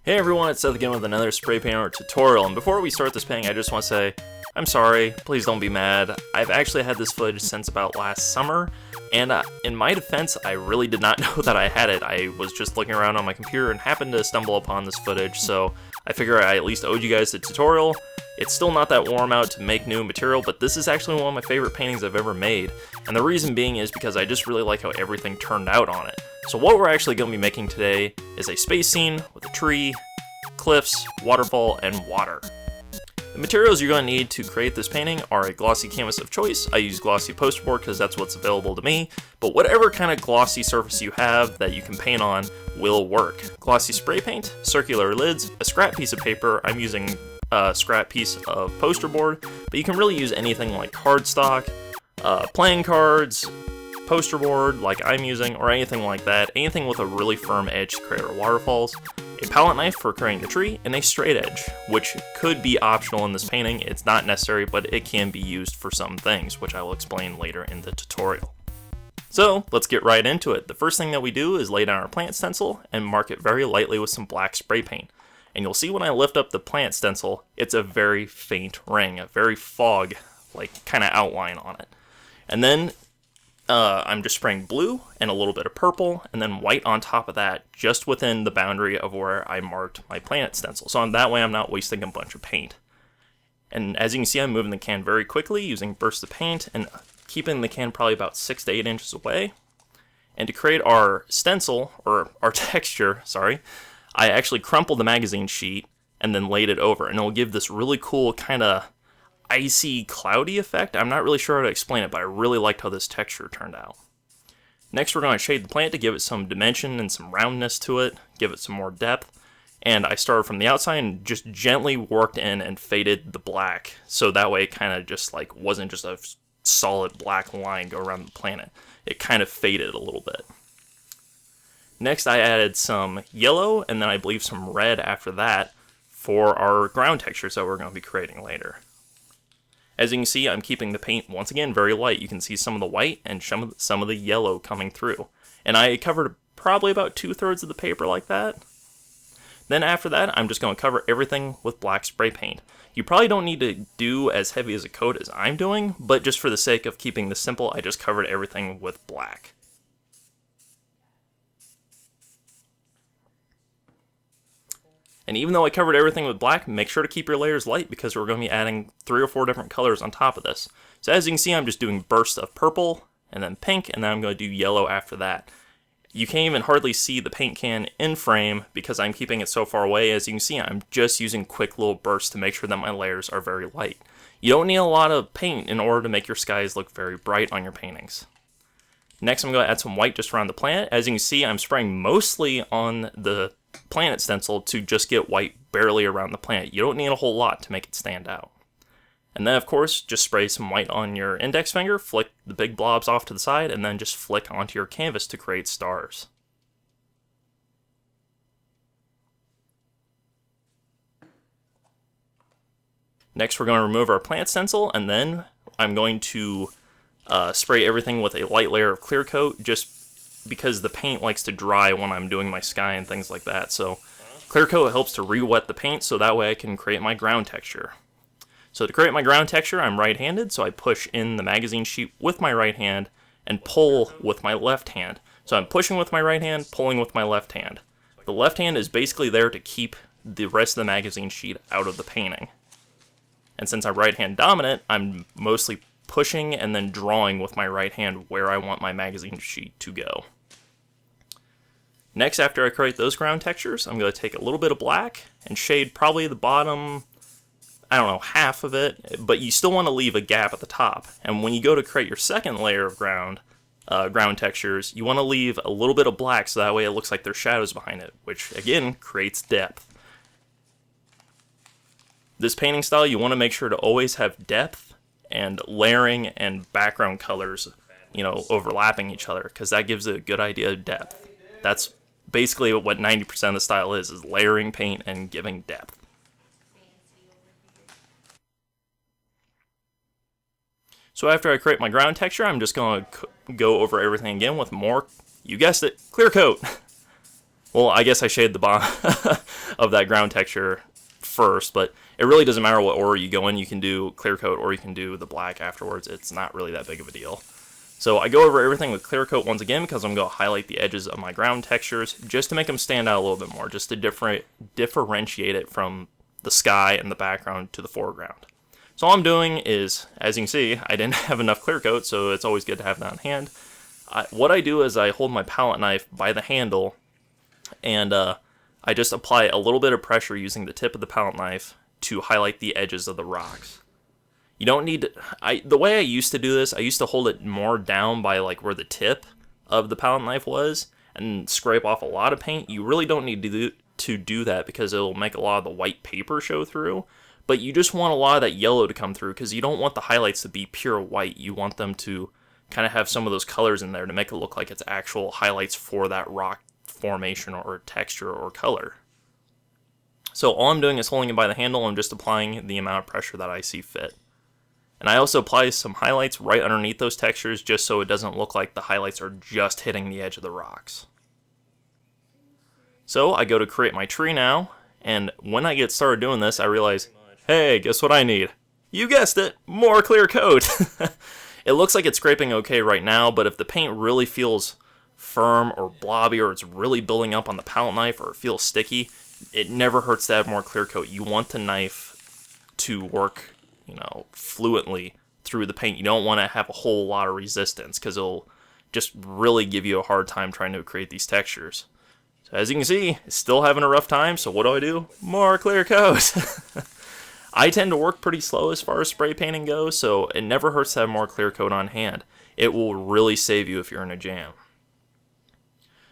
Hey everyone, it's Seth again with another spray paint art tutorial, and before we start this painting I just want to say, I'm sorry, please don't be mad. I've actually had this footage since about last summer, and in my defense, I really did not know that I had it. I was just looking around on my computer and happened to stumble upon this footage, so I figure I at least owed you guys the tutorial. It's still not that warm out to make new material, but this is actually one of my favorite paintings I've ever made, and the reason being is because I just really like how everything turned out on it. So what we're actually going to be making today is a space scene with a tree, cliffs, waterfall, and water. The materials you're going to need to create this painting are a glossy canvas of choice. I use glossy poster board because that's what's available to me, but whatever kind of glossy surface you have that you can paint on will work. Glossy spray paint, circular lids, a scrap piece of paper. I'm using a scrap piece of poster board, but you can really use anything like cardstock, playing cards, poster board like I'm using, or anything like that, anything with a really firm edge to create our waterfalls, a palette knife for creating the tree, and a straight edge, which could be optional in this painting. It's not necessary, but it can be used for some things, which I will explain later in the tutorial. So let's get right into it. The first thing that we do is lay down our plant stencil and mark it very lightly with some black spray paint. And you'll see when I lift up the plant stencil, it's a very faint ring, a very fog like kind of outline on it. And then I'm just spraying blue and a little bit of purple and then white on top of that, just within the boundary of where I marked my plant stencil. So that way I'm not wasting a bunch of paint. And as you can see, I'm moving the can very quickly using bursts of paint and keeping the can probably about 6 to 8 inches away. And to create our stencil, or our texture, sorry, I actually crumpled the magazine sheet and then laid it over. And it'll give this really cool kind of icy, cloudy effect. I'm not really sure how to explain it, but I really liked how this texture turned out. Next, we're going to shade the plant to give it some dimension and some roundness to it, give it some more depth. And I started from the outside and just gently worked in and faded the black, so that way it kind of just like wasn't just a solid black line go around the planet. It kind of faded a little bit. Next, I added some yellow and then I believe some red after that for our ground textures that we're going to be creating later. As you can see, I'm keeping the paint, once again, very light. You can see some of the white and some of the yellow coming through. And I covered probably about 2/3 of the paper like that. Then after that, I'm just going to cover everything with black spray paint. You probably don't need to do as heavy as a coat as I'm doing, but just for the sake of keeping this simple, I just covered everything with black. And even though I covered everything with black, make sure to keep your layers light because we're going to be adding 3 or 4 different colors on top of this. So as you can see, I'm just doing bursts of purple, and then pink, and then I'm going to do yellow after that. You can't even hardly see the paint can in frame because I'm keeping it so far away. As you can see, I'm just using quick little bursts to make sure that my layers are very light. You don't need a lot of paint in order to make your skies look very bright on your paintings. Next, I'm going to add some white just around the planet. As you can see, I'm spraying mostly on the planet stencil to just get white barely around the planet. You don't need a whole lot to make it stand out. And then, of course, just spray some white on your index finger, flick the big blobs off to the side, and then just flick onto your canvas to create stars. Next, we're going to remove our plant stencil, and then I'm going to spray everything with a light layer of clear coat, just because the paint likes to dry when I'm doing my sky and things like that. So clear coat helps to re-wet the paint so that way I can create my ground texture. So to create my ground texture, I'm right-handed, so I push in the magazine sheet with my right hand and pull with my left hand. So I'm pushing with my right hand, pulling with my left hand. The left hand is basically there to keep the rest of the magazine sheet out of the painting. And since I'm right-hand dominant, I'm mostly pushing and then drawing with my right hand where I want my magazine sheet to go. Next, after I create those ground textures, I'm going to take a little bit of black and shade probably the bottom, I don't know, half of it, but you still want to leave a gap at the top. And when you go to create your second layer of ground textures, you want to leave a little bit of black so that way it looks like there's shadows behind it, which again creates depth. This painting style, you want to make sure to always have depth and layering and background colors, overlapping each other, because that gives it a good idea of depth. That's basically what 90% of the style is layering paint and giving depth. So after I create my ground texture, I'm just going to go over everything again with more, you guessed it, clear coat. Well, I guess I shaded the bottom of that ground texture first, but it really doesn't matter what order you go in. You can do clear coat or you can do the black afterwards. It's not really that big of a deal. So I go over everything with clear coat once again because I'm going to highlight the edges of my ground textures just to make them stand out a little bit more, just to differentiate it from the sky and the background to the foreground. So all I'm doing is, as you can see, I didn't have enough clear coat, so it's always good to have that on hand. What I do is I hold my palette knife by the handle and I just apply a little bit of pressure using the tip of the palette knife to highlight the edges of the rocks. You don't need to, the way I used to do this, I used to hold it more down by like where the tip of the palette knife was and scrape off a lot of paint. You really don't need to do that because it'll make a lot of the white paper show through. But you just want a lot of that yellow to come through because you don't want the highlights to be pure white. You want them to kind of have some of those colors in there to make it look like it's actual highlights for that rock formation or texture or color. So all I'm doing is holding it by the handle and just applying the amount of pressure that I see fit. And I also apply some highlights right underneath those textures just so it doesn't look like the highlights are just hitting the edge of the rocks. So I go to create my tree now, and when I get started doing this, I realize, hey, guess what I need? You guessed it, more clear coat! It looks like it's scraping okay right now, but if the paint really feels firm or blobby or it's really building up on the palette knife or it feels sticky, it never hurts to have more clear coat. You want the knife to work, fluently through the paint. You don't want to have a whole lot of resistance because it'll just really give you a hard time trying to create these textures. So as you can see, still having a rough time, so what do? More clear coat! I tend to work pretty slow as far as spray painting goes, so it never hurts to have more clear coat on hand. It will really save you if you're in a jam.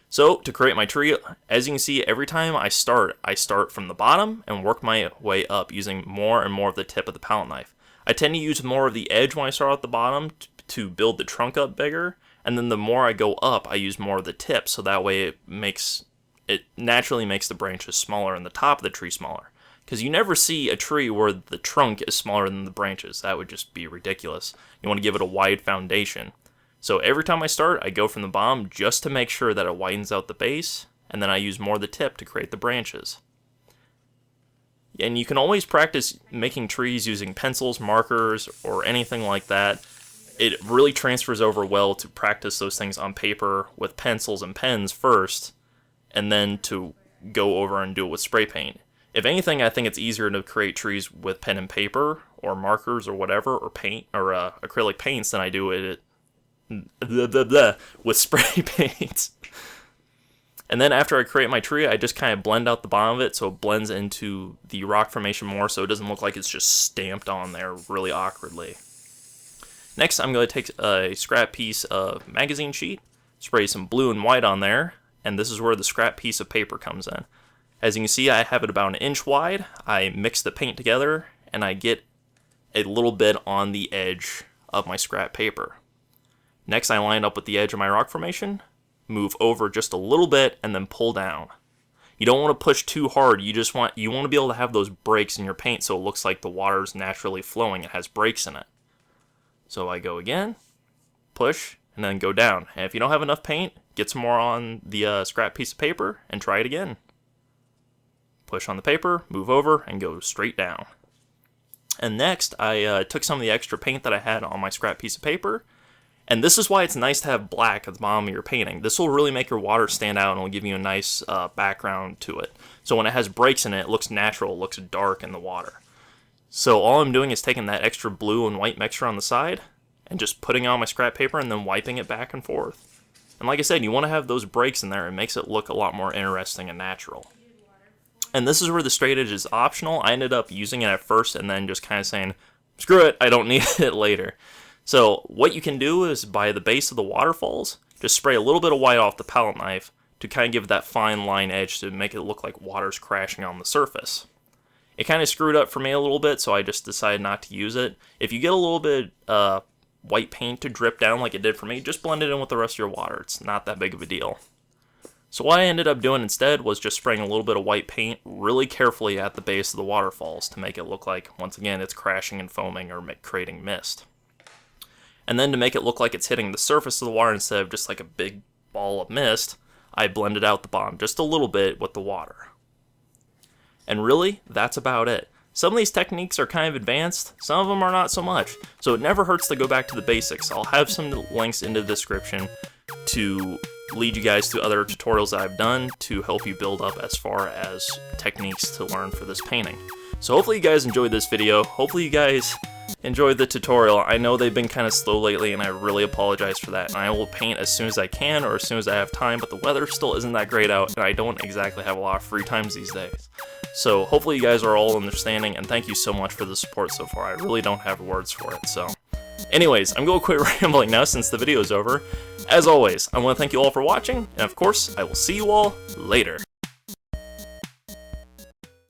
So to create my tree, as you can see, every time I start from the bottom and work my way up using more and more of the tip of the palette knife. I tend to use more of the edge when I start at the bottom to build the trunk up bigger, and then the more I go up, I use more of the tip, so that way it naturally makes the branches smaller and the top of the tree smaller. Because you never see a tree where the trunk is smaller than the branches. That would just be ridiculous. You want to give it a wide foundation. So every time I start, I go from the bottom just to make sure that it widens out the base, and then I use more of the tip to create the branches. And you can always practice making trees using pencils, markers, or anything like that. It really transfers over well to practice those things on paper with pencils and pens first, and then to go over and do it with spray paint. If anything, I think it's easier to create trees with pen and paper, or markers, or whatever, or paint, or acrylic paints than I do it with spray paint. And then after I create my tree, I just kind of blend out the bottom of it so it blends into the rock formation more so it doesn't look like it's just stamped on there really awkwardly. Next, I'm going to take a scrap piece of magazine sheet, spray some blue and white on there, and this is where the scrap piece of paper comes in. As you can see, I have it about 1 inch wide. I mix the paint together, and I get a little bit on the edge of my scrap paper. Next, I line up with the edge of my rock formation, move over just a little bit, and then pull down. You don't want to push too hard. You want to be able to have those breaks in your paint so it looks like the water is naturally flowing. It has breaks in it. So I go again, push, and then go down. And if you don't have enough paint, get some more on the scrap piece of paper and try it again. Push on the paper, move over, and go straight down. And next, I took some of the extra paint that I had on my scrap piece of paper, and this is why it's nice to have black at the bottom of your painting. This will really make your water stand out and will give you a nice background to it. So when it has breaks in it, it looks natural, it looks dark in the water. So all I'm doing is taking that extra blue and white mixture on the side and just putting it on my scrap paper and then wiping it back and forth. And like I said, you want to have those breaks in there. It makes it look a lot more interesting and natural. And this is where the straight edge is optional. I ended up using it at first and then just kind of saying, screw it, I don't need it later. So what you can do is by the base of the waterfalls, just spray a little bit of white off the palette knife to kind of give that fine line edge to make it look like water's crashing on the surface. It kind of screwed up for me a little bit, so I just decided not to use it. If you get a little bit white paint to drip down like it did for me, just blend it in with the rest of your water. It's not that big of a deal. So what I ended up doing instead was just spraying a little bit of white paint really carefully at the base of the waterfalls to make it look like, once again, it's crashing and foaming or creating mist. And then to make it look like it's hitting the surface of the water instead of just like a big ball of mist, I blended out the bottom just a little bit with the water. And really, that's about it. Some of these techniques are kind of advanced, some of them are not so much, so it never hurts to go back to the basics. I'll have some links in the description to lead you guys to other tutorials that I've done to help you build up as far as techniques to learn for this painting. So hopefully you guys enjoyed this video, hopefully you guys enjoyed the tutorial. I know they've been kind of slow lately and I really apologize for that, and I will paint as soon as I can or as soon as I have time, but the weather still isn't that great out and I don't exactly have a lot of free times these days. So hopefully you guys are all understanding, and thank you so much for the support so far. I really don't have words for it. So anyways, I'm going to quit rambling now since the video is over. As always, I want to thank you all for watching, and of course, I will see you all later.